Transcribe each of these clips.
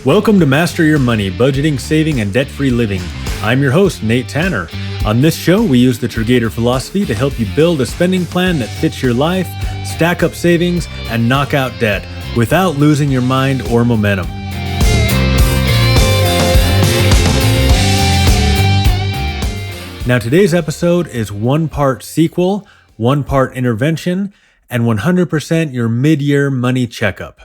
Welcome to Master Your Money, Budgeting, Saving, and Debt-Free Living. I'm your host, Nate Tanner. On this show, we use the Triggator philosophy to help you build a spending plan that fits your life, stack up savings, and knock out debt without losing your mind or momentum. Now, today's episode is one part sequel, one part intervention, and 100% your mid-year money checkup.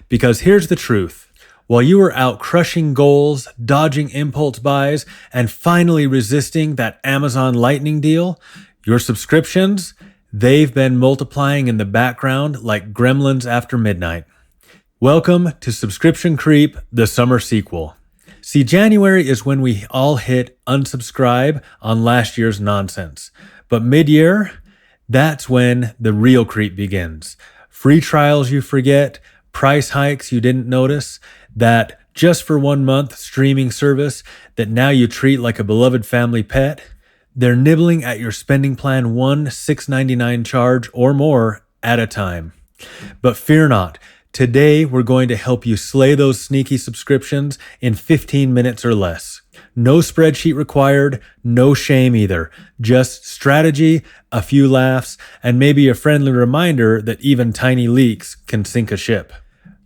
Because here's the truth. While you were out crushing goals, dodging impulse buys, and finally resisting that Amazon Lightning deal, your subscriptions, they've been multiplying in the background like gremlins after midnight. Welcome to Subscription Creep, the summer sequel. See, January is when we all hit unsubscribe on last year's nonsense. But mid-year, that's when the real creep begins. Free trials you forget, price hikes you didn't notice, that just for 1 month streaming service that now you treat like a beloved family pet. They're nibbling at your spending plan one $6.99 charge or more at a time. But fear not. Today, we're going to help you slay those sneaky subscriptions in 15 minutes or less. No spreadsheet required, no shame either. Just strategy, a few laughs, and maybe a friendly reminder that even tiny leaks can sink a ship.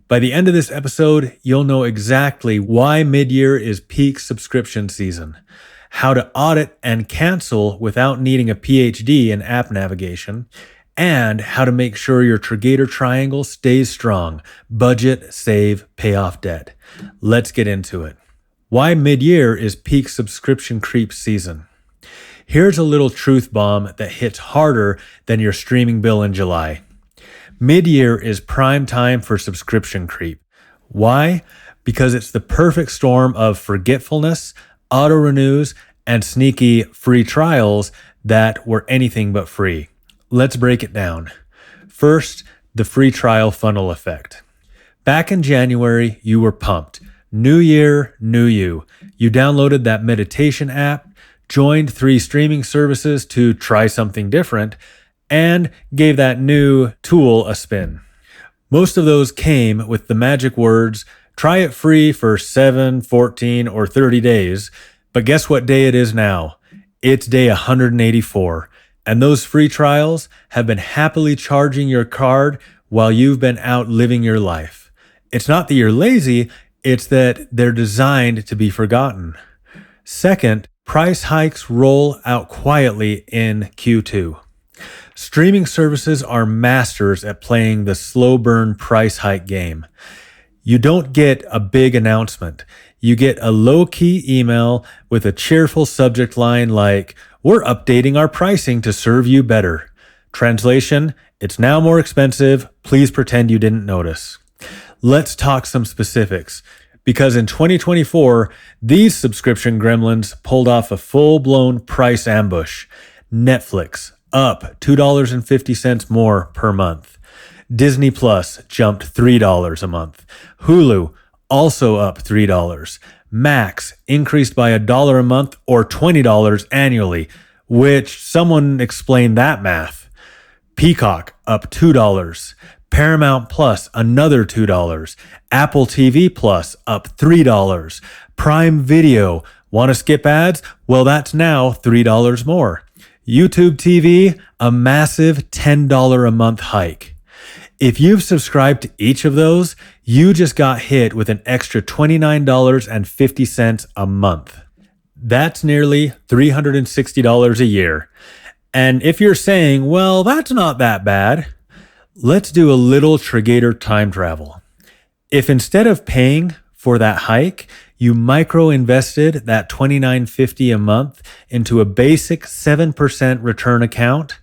By the end of this episode, you'll know exactly why mid-year is peak subscription season, how to audit and cancel without needing a PhD in app navigation, and how to make sure your Triggator Triangle stays strong. Budget, save, pay off debt. Let's get into it. Why mid-year is peak subscription creep season. Here's a little truth bomb that hits harder than your streaming bill in July. Mid-year is prime time for subscription creep. Why? Because it's the perfect storm of forgetfulness, auto-renews, and sneaky free trials that were anything but free. Let's break it down. First, the free trial funnel effect. Back in January, you were pumped. New year, new you. You downloaded that meditation app, joined 3 streaming services to try something different, and gave that new tool a spin. Most of those came with the magic words, try it free for 7, 14, or 30 days. But guess what day it is now? It's day 184. And those free trials have been happily charging your card while you've been out living your life. It's not that you're lazy, it's that they're designed to be forgotten. Second, price hikes roll out quietly in Q2. Streaming services are masters at playing the slow burn price hike game. You don't get a big announcement. You get a low-key email with a cheerful subject line like, "We're updating our pricing to serve you better." Translation, "It's now more expensive. Please pretend you didn't notice." Let's talk some specifics. Because in 2024, these subscription gremlins pulled off a full-blown price ambush. Netflix, up $2.50 more per month. Disney Plus jumped $3 a month. Hulu, also up $3. Max increased by $1 a month or $20 annually, which someone explain that math. Peacock, up $2. Paramount Plus, another $2. Apple TV Plus, up $3. Prime Video, want to skip ads? Well, that's now $3 more. YouTube TV, a massive $10 a month hike. If you've subscribed to each of those, you just got hit with an extra $29.50 a month. That's nearly $360 a year. And if you're saying, well, that's not that bad, let's do a little Triggator time travel. If instead of paying for that hike, you micro-invested that $29.50 a month into a basic 7% return account,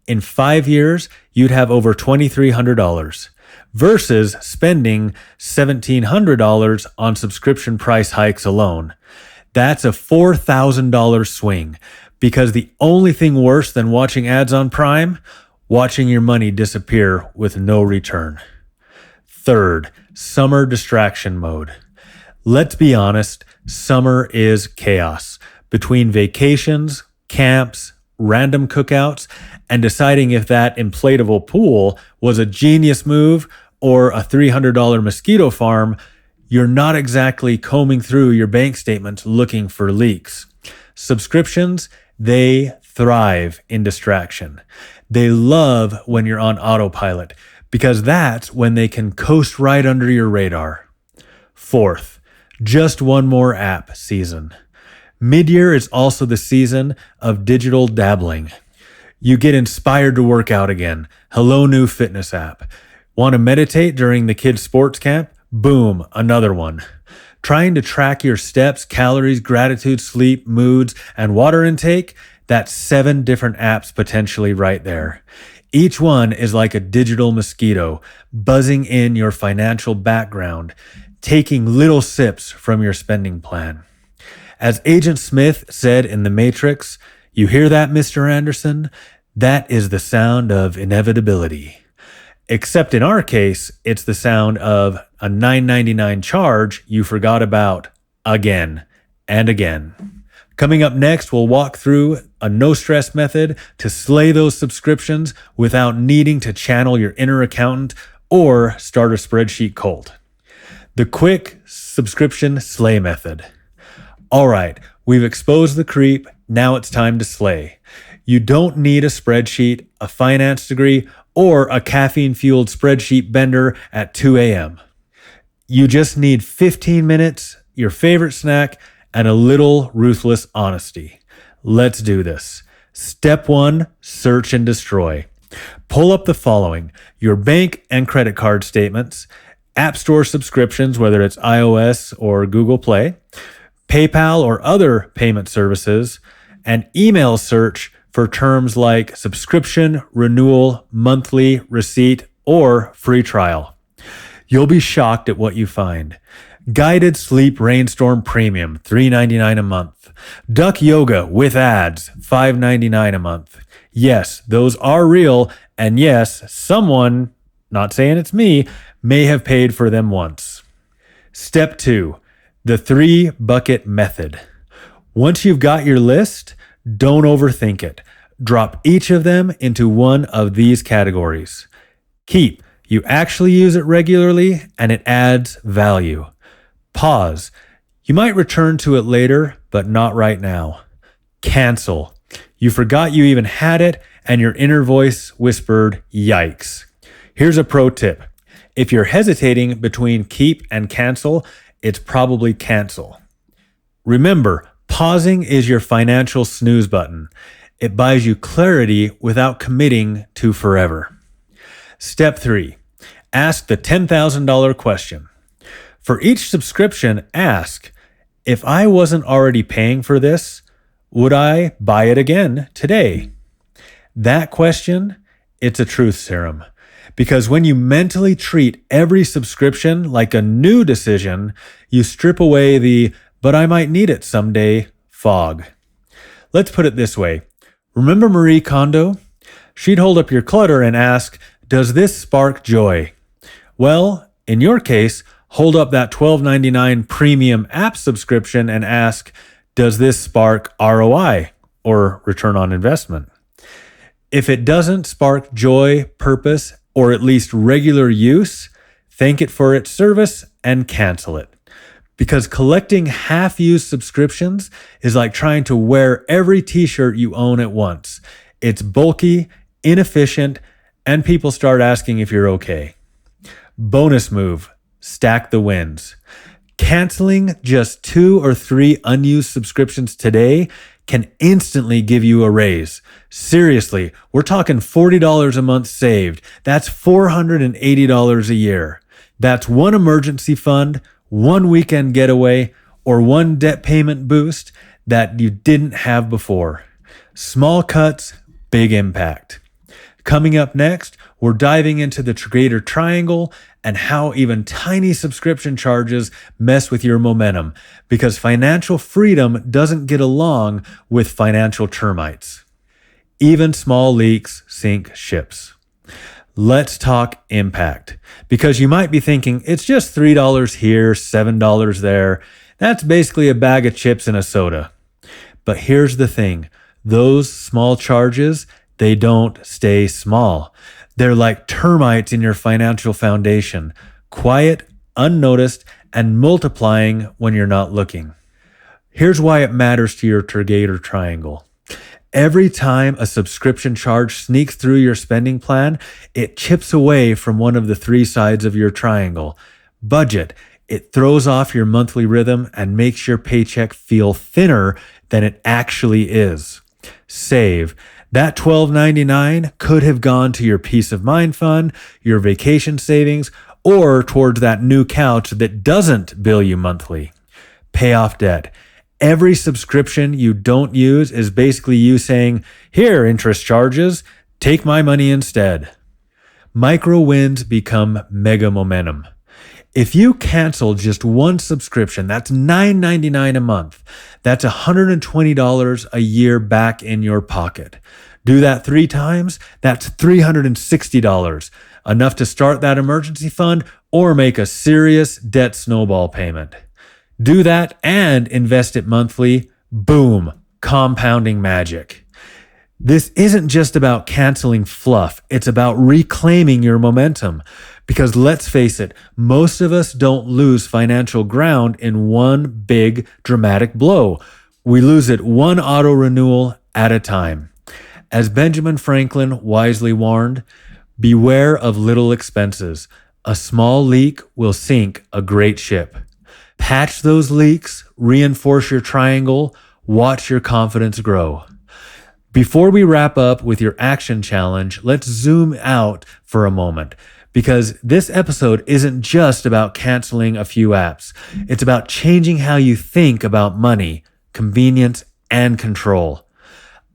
in 5 years, you'd have over $2,300 versus spending $1,700 on subscription price hikes alone. That's a $4,000 swing because the only thing worse than watching ads on Prime, watching your money disappear with no return. Third, summer distraction mode. Let's be honest, summer is chaos. Between vacations, camps, random cookouts, and deciding if that inflatable pool was a genius move or a $300 mosquito farm, you're not exactly combing through your bank statements looking for leaks. Subscriptions, they thrive in distraction. They love when you're on autopilot because that's when they can coast right under your radar. Fourth, just one more app season. Mid-year is also the season of digital dabbling. You get inspired to work out again. Hello, new fitness app. Want to meditate during the kids' sports camp? Boom, another one. Trying to track your steps, calories, gratitude, sleep, moods, and water intake? That's 7 different apps potentially right there. Each one is like a digital mosquito, buzzing in your financial background, taking little sips from your spending plan. As Agent Smith said in The Matrix, "You hear that, Mr. Anderson? That is the sound of inevitability." Except in our case, it's the sound of a $9.99 charge you forgot about again and again. Coming up next, we'll walk through a no-stress method to slay those subscriptions without needing to channel your inner accountant or start a spreadsheet cult. The quick subscription slay method. All right, we've exposed the creep. Now it's time to slay. You don't need a spreadsheet, a finance degree, or a caffeine-fueled spreadsheet bender at 2 a.m. You just need 15 minutes, your favorite snack, and a little ruthless honesty. Let's do this. Step 1, search and destroy. Pull up the following: your bank and credit card statements, App Store subscriptions, whether it's iOS or Google Play, PayPal or other payment services, and email search for terms like subscription, renewal, monthly, receipt, or free trial. You'll be shocked at what you find. Guided Sleep Rainstorm Premium, $3.99 a month. Duck Yoga with ads, $5.99 a month. Yes, those are real, and yes, someone, not saying it's me, may have paid for them once. Step 2, the 3-bucket method. Once you've got your list, don't overthink it. Drop each of them into one of these categories. Keep, you actually use it regularly and it adds value. Pause, you might return to it later, but not right now. Cancel, you forgot you even had it and your inner voice whispered, yikes. Here's a pro tip. If you're hesitating between keep and cancel, it's probably cancel. Remember, pausing is your financial snooze button. It buys you clarity without committing to forever. Step 3, ask the $10,000 question. For each subscription, ask, if I wasn't already paying for this, would I buy it again today? That question, it's a truth serum. Because when you mentally treat every subscription like a new decision, you strip away the, but I might need it someday, fog. Let's put it this way. Remember Marie Kondo? She'd hold up your clutter and ask, does this spark joy? Well, in your case, hold up that $12.99 premium app subscription and ask, does this spark ROI or return on investment? If it doesn't spark joy, purpose, or at least regular use, thank it for its service and cancel it. Because collecting half-used subscriptions is like trying to wear every t-shirt you own at once. It's bulky, inefficient, and people start asking if you're okay. Bonus move, stack the wins. Canceling just 2 or 3 unused subscriptions today can instantly give you a raise. Seriously, we're talking $40 a month saved. That's $480 a year. That's one emergency fund, one weekend getaway, or one debt payment boost that you didn't have before. Small cuts, big impact. Coming up next, we're diving into the Triggator Triangle and how even tiny subscription charges mess with your momentum, because financial freedom doesn't get along with financial termites. Even small leaks sink ships. Let's talk impact, because you might be thinking it's just $3 here, $7 there. That's basically a bag of chips and a soda. But here's the thing. Those small charges, they don't stay small. They're like termites in your financial foundation, quiet, unnoticed, and multiplying when you're not looking. Here's why it matters to your Triggator Triangle. Every time a subscription charge sneaks through your spending plan, it chips away from one of the three sides of your triangle. Budget. It throws off your monthly rhythm and makes your paycheck feel thinner than it actually is. Save. That $12.99 could have gone to your peace of mind fund, your vacation savings, or towards that new couch that doesn't bill you monthly. Pay off debt. Every subscription you don't use is basically you saying, "Here, interest charges, take my money instead." Micro wins become mega momentum. If you cancel just one subscription, that's $9.99 a month. That's $120 a year back in your pocket. Do that 3 times, that's $360, enough to start that emergency fund or make a serious debt snowball payment. Do that and invest it monthly. Boom, compounding magic. This isn't just about canceling fluff. It's about reclaiming your momentum. Because let's face it, most of us don't lose financial ground in one big dramatic blow. We lose it one auto renewal at a time. As Benjamin Franklin wisely warned, beware of little expenses. A small leak will sink a great ship. Patch those leaks, reinforce your triangle, watch your confidence grow. Before we wrap up with your action challenge, let's zoom out for a moment, because this episode isn't just about canceling a few apps. It's about changing how you think about money, convenience, and control.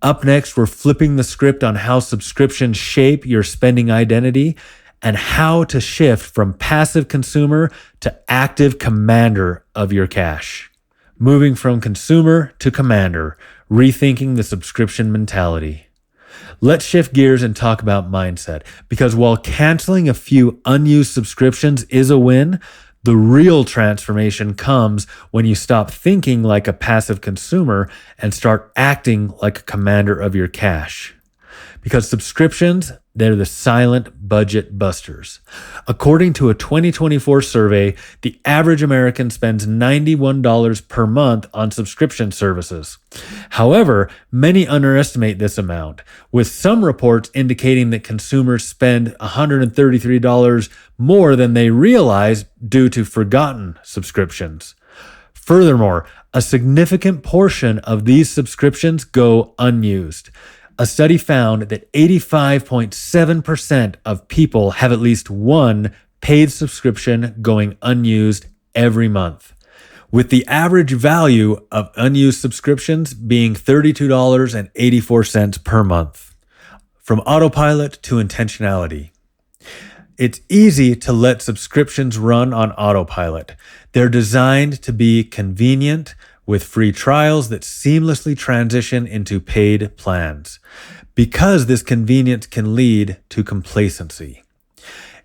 Up next, we're flipping the script on how subscriptions shape your spending identity and how to shift from passive consumer to active commander of your cash. Moving from consumer to commander, rethinking the subscription mentality. Let's shift gears and talk about mindset, because while canceling a few unused subscriptions is a win, the real transformation comes when you stop thinking like a passive consumer and start acting like a commander of your cash. Because subscriptions, they're the silent budget busters. According to a 2024 survey, the average American spends $91 per month on subscription services. However, many underestimate this amount, with some reports indicating that consumers spend $133 more than they realize due to forgotten subscriptions. Furthermore, a significant portion of these subscriptions go unused. A study found that 85.7% of people have at least one paid subscription going unused every month, with the average value of unused subscriptions being $32.84 per month. From autopilot to intentionality. It's easy to let subscriptions run on autopilot. They're designed to be convenient, with free trials that seamlessly transition into paid plans, because this convenience can lead to complacency.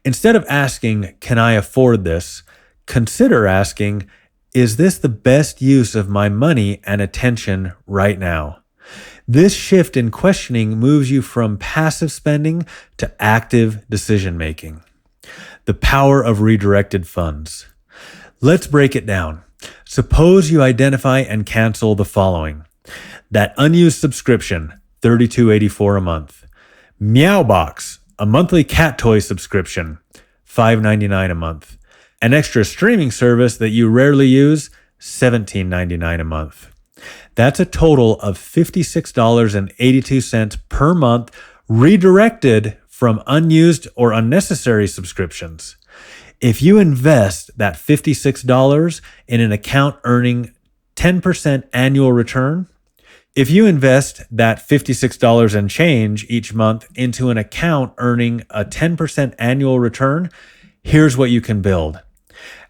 Instead of asking, "Can I afford this?" consider asking, "Is this the best use of my money and attention right now?" This shift in questioning moves you from passive spending to active decision-making. The power of redirected funds. Let's break it down. Suppose you identify and cancel the following. That unused subscription, $32.84 a month. Meowbox, a monthly cat toy subscription, $5.99 a month. An extra streaming service that you rarely use, $17.99 a month. That's a total of $56.82 per month redirected from unused or unnecessary subscriptions. If you invest that $56 in an account earning 10% annual return, if you invest that $56 and change each month into an account earning a 10% annual return, here's what you can build.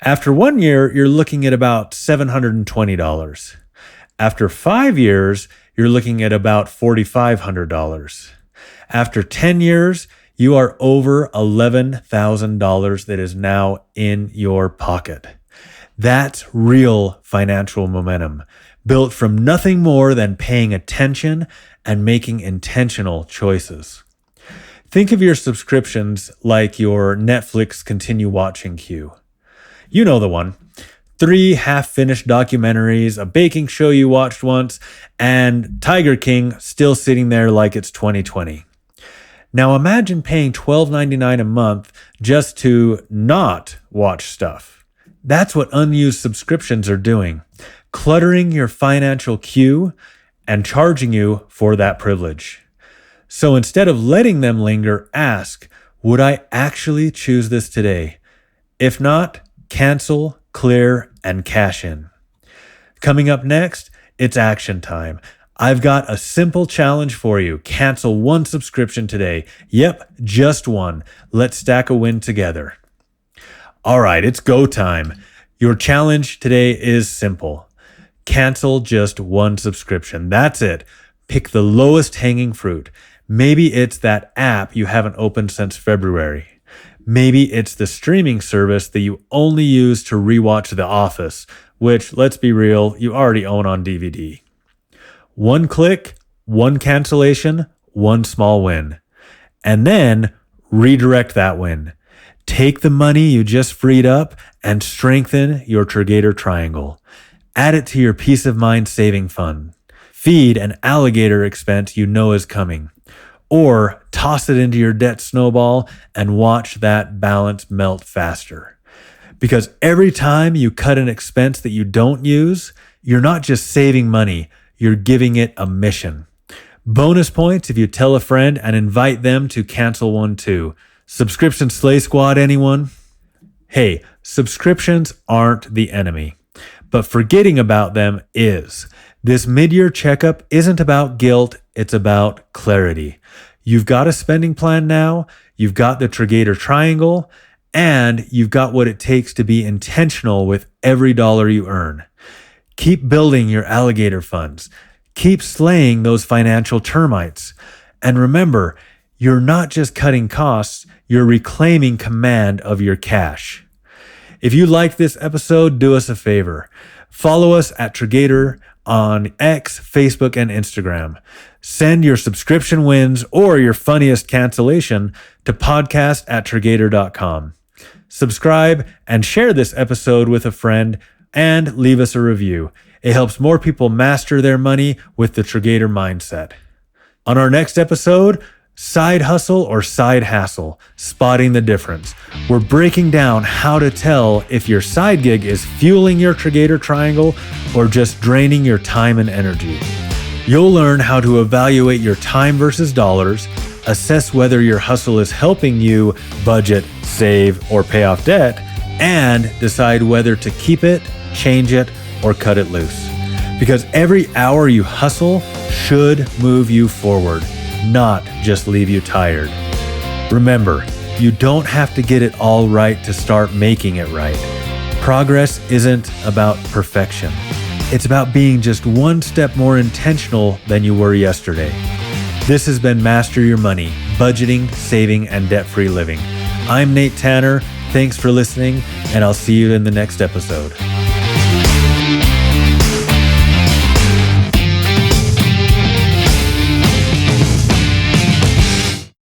After 1 year, you're looking at about $720. After 5 years, you're looking at about $4,500. After 10 years, you are over $11,000 that is now in your pocket. That's real financial momentum, built from nothing more than paying attention and making intentional choices. Think of your subscriptions like your Netflix continue watching queue. You know the one. 3 half-finished documentaries, a baking show you watched once, and Tiger King still sitting there like it's 2020. Now imagine paying $12.99 a month just to not watch stuff. That's what unused subscriptions are doing, cluttering your financial queue and charging you for that privilege. So instead of letting them linger, ask, would I actually choose this today? If not, cancel, clear, and cash in. Coming up next, it's action time. I've got a simple challenge for you. Cancel 1 subscription today. Yep, just 1. Let's stack a win together. All right, it's go time. Your challenge today is simple. Cancel just 1 subscription. That's it. Pick the lowest hanging fruit. Maybe it's that app you haven't opened since February. Maybe it's the streaming service that you only use to rewatch The Office, which, let's be real, you already own on DVD. 1 click, 1 cancellation, 1 small win. And then redirect that win. Take the money you just freed up and strengthen your Triggator Triangle. Add it to your peace of mind saving fund. Feed an alligator expense you know is coming. Or toss it into your debt snowball and watch that balance melt faster. Because every time you cut an expense that you don't use, you're not just saving money, you're giving it a mission. Bonus points if you tell a friend and invite them to cancel one too. Subscription Slay Squad, anyone? Hey, subscriptions aren't the enemy, but forgetting about them is. This mid-year checkup isn't about guilt, it's about clarity. You've got a spending plan now, you've got the Triggator Triangle, and you've got what it takes to be intentional with every dollar you earn. Keep building your alligator funds. Keep slaying those financial termites. And remember, you're not just cutting costs, you're reclaiming command of your cash. If you liked this episode, do us a favor. Follow us at Triggator on X, Facebook, and Instagram. Send your subscription wins or your funniest cancellation to podcast@Triggator.com. Subscribe and share this episode with a friend and leave us a review. It helps more people master their money with the Triggator mindset. On our next episode, side hustle or side hassle, spotting the difference. We're breaking down how to tell if your side gig is fueling your Triggator Triangle or just draining your time and energy. You'll learn how to evaluate your time versus dollars, assess whether your hustle is helping you budget, save, or pay off debt, and decide whether to keep it, change it, or cut it loose. Because every hour you hustle should move you forward, not just leave you tired. Remember, you don't have to get it all right to start making it right. Progress isn't about perfection. It's about being just 1 step more intentional than you were yesterday. This has been Master Your Money, Budgeting, Saving, and Debt-Free Living. I'm Nate Tanner. Thanks for listening, and I'll see you in the next episode.